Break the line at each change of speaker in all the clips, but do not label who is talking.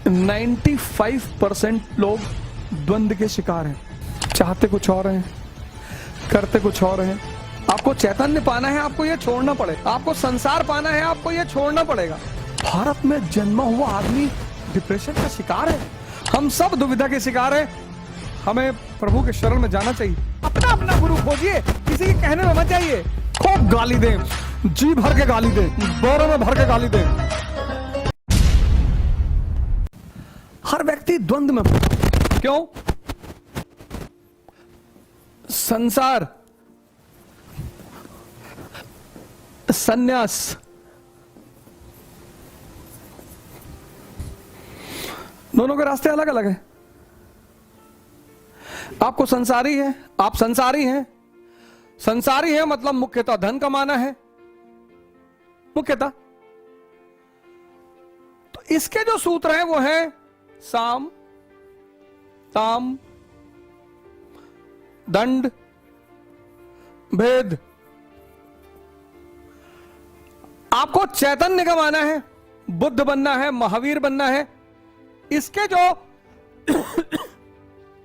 95% लोग द्वंद के शिकार हैं। चाहते कुछ और हैं, करते कुछ और हैं। आपको चैतन्य पाना है, आपको यह छोड़ना पड़ेगा। आपको संसार पाना है, आपको यह छोड़ना पड़ेगा। भारत में जन्मा हुआ आदमी डिप्रेशन का शिकार है। हम सब दुविधा के शिकार हैं। हमें प्रभु के शरण में जाना चाहिए। अपना अपना गुरु खोजिए, किसी के कहने में मत जाइए। खूब गाली दें, जी भर के गाली दें, बोरों में भर के गाली दें। हर व्यक्ति द्वंद में, क्यों? संसार, सन्यास, दोनों के रास्ते अलग अलग हैं। आपको संसारी है, आप संसारी हैं। संसारी है मतलब मुख्यतः धन कमाना है, मुख्यतः। तो इसके जो सूत्र हैं वो हैं साम, ताम, दंड, भेद। आपको चैतन्य कमाना है, बुद्ध बनना है, महावीर बनना है। इसके जो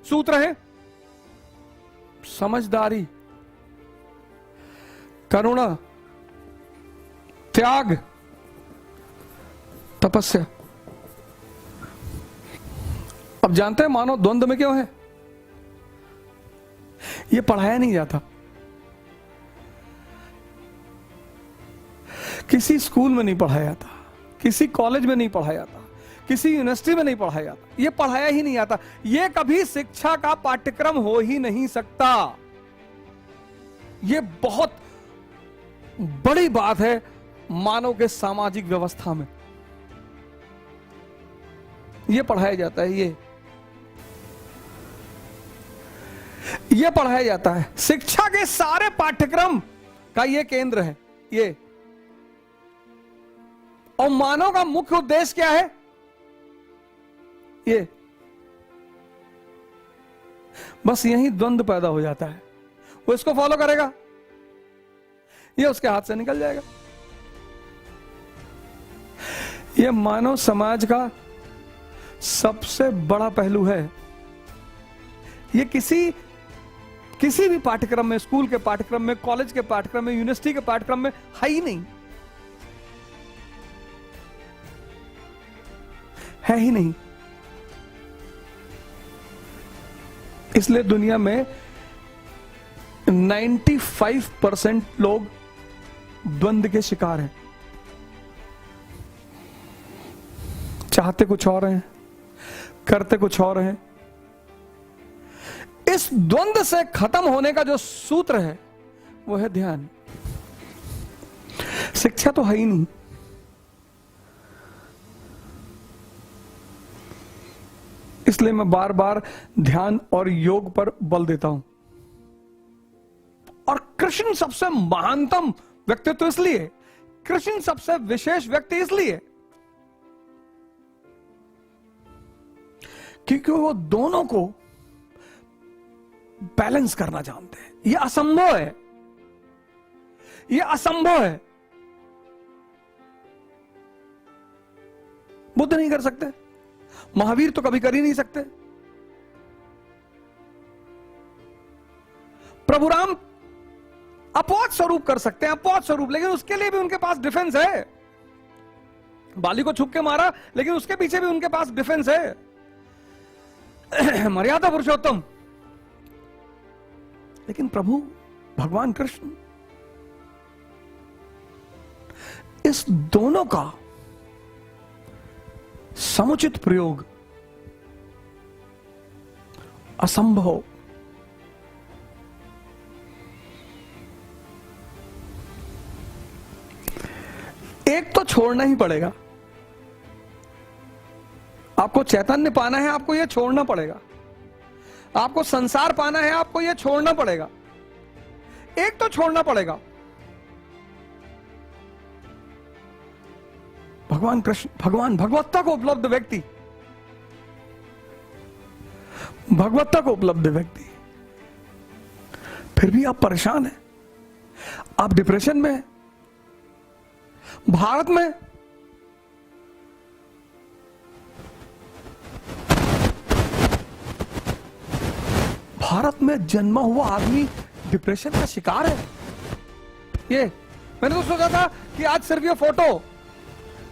सूत्र हैं समझदारी, करुणा, त्याग, तपस्या। अब जानते हैं मानव द्वंद में क्यों है? यह पढ़ाया नहीं जाता। किसी स्कूल में नहीं पढ़ाया जाता, किसी कॉलेज में नहीं पढ़ाया जाता, किसी यूनिवर्सिटी में नहीं पढ़ाया जाता। यह पढ़ाया ही नहीं आता। यह कभी शिक्षा का पाठ्यक्रम हो ही नहीं सकता। यह बहुत बड़ी बात है मानव के सामाजिक व्यवस्था में। यह पढ़ाया जाता है, यह पढ़ाया जाता है। शिक्षा के सारे पाठ्यक्रम का यह केंद्र है ये। और मानव का मुख्य उद्देश्य क्या है? ये बस यही द्वंद पैदा हो जाता है। वो इसको फॉलो करेगा, ये उसके हाथ से निकल जाएगा। ये मानव समाज का सबसे बड़ा पहलू है। ये किसी भी पाठ्यक्रम में, स्कूल के पाठ्यक्रम में, कॉलेज के पाठ्यक्रम में, यूनिवर्सिटी के पाठ्यक्रम में है ही नहीं, है ही नहीं। इसलिए दुनिया में 95% लोग द्वंद के शिकार हैं। चाहते कुछ और हैं, करते कुछ और हैं। इस द्वंद से खत्म होने का जो सूत्र है वो है ध्यान। शिक्षा तो है ही नहीं। इसलिए मैं बार बार ध्यान और योग पर बल देता हूं। और कृष्ण सबसे महानतम व्यक्तित्व इसलिए, कृष्ण सबसे विशेष व्यक्ति इसलिए क्योंकि वो दोनों को बैलेंस करना जानते हैं। यह असंभव है, यह असंभव है। बुद्ध नहीं कर सकते, महावीर तो कभी कर ही नहीं सकते। प्रभु राम अपवाद स्वरूप कर सकते हैं, अपवाद स्वरूप, लेकिन उसके लिए भी उनके पास डिफेंस है। बाली को छुप के मारा, लेकिन उसके पीछे भी उनके पास डिफेंस है। मर्यादा पुरुषोत्तम। लेकिन प्रभु भगवान कृष्ण इस दोनों का समुचित प्रयोग असंभव। एक तो छोड़ना ही पड़ेगा। आपको चैतन्य पाना है, आपको यह छोड़ना पड़ेगा। आपको संसार पाना है, आपको यह छोड़ना पड़ेगा। एक तो छोड़ना पड़ेगा। भगवान कृष्ण, भगवान, भगवत्ता को उपलब्ध व्यक्ति, भगवत्ता को उपलब्ध व्यक्ति, फिर भी आप परेशान हैं, आप डिप्रेशन में हैं। भारत में भारत में जन्मा हुआ आदमी डिप्रेशन का शिकार है। ये मैंने तो सोचा था कि आज सिर्फ ये फोटो,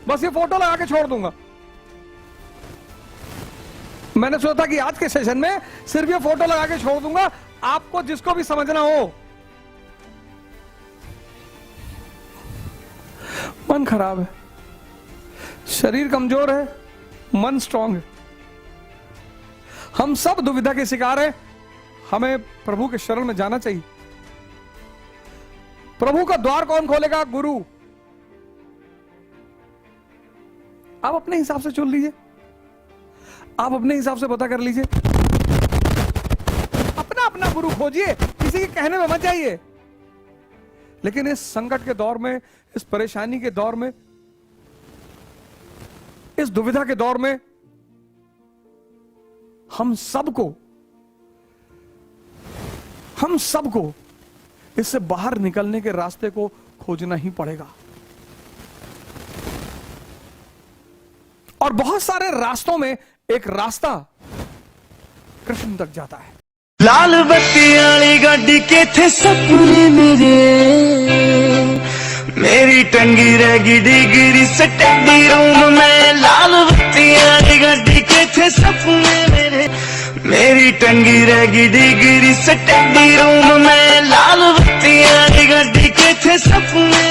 बस ये फोटो लगा के छोड़ दूंगा। मैंने सोचा था कि आज के सेशन में सिर्फ ये फोटो लगा के छोड़ दूंगा, आपको जिसको भी समझना हो। मन खराब है, शरीर कमजोर है, मन स्ट्रांग है। हम सब दुविधा के शिकार हैं। हमें प्रभु के शरण में जाना चाहिए। प्रभु का द्वार कौन खोलेगा? गुरु। आप अपने हिसाब से चुन लीजिए, आप अपने हिसाब से पता कर लीजिए, अपना अपना गुरु खोजिए, किसी के कहने में मत जाइए। लेकिन इस संकट के दौर में, इस परेशानी के दौर में, इस दुविधा के दौर में हम सबको इससे बाहर निकलने के रास्ते को खोजना ही पड़ेगा। और बहुत सारे रास्तों में एक रास्ता कृष्ण तक जाता है।
लाल बत्ती वाली गाड़ी के थे सपने मेरे, मेरी टंगी रहेगी डिग्री स्टडी रूम में। लाल बत्ती वाली गाड़ी के थे सपने मेरे, मेरी टंगी रहेगी डिग्री स्टडी रूम में। लाल बत्ती वाली गाड़ी के थे सपने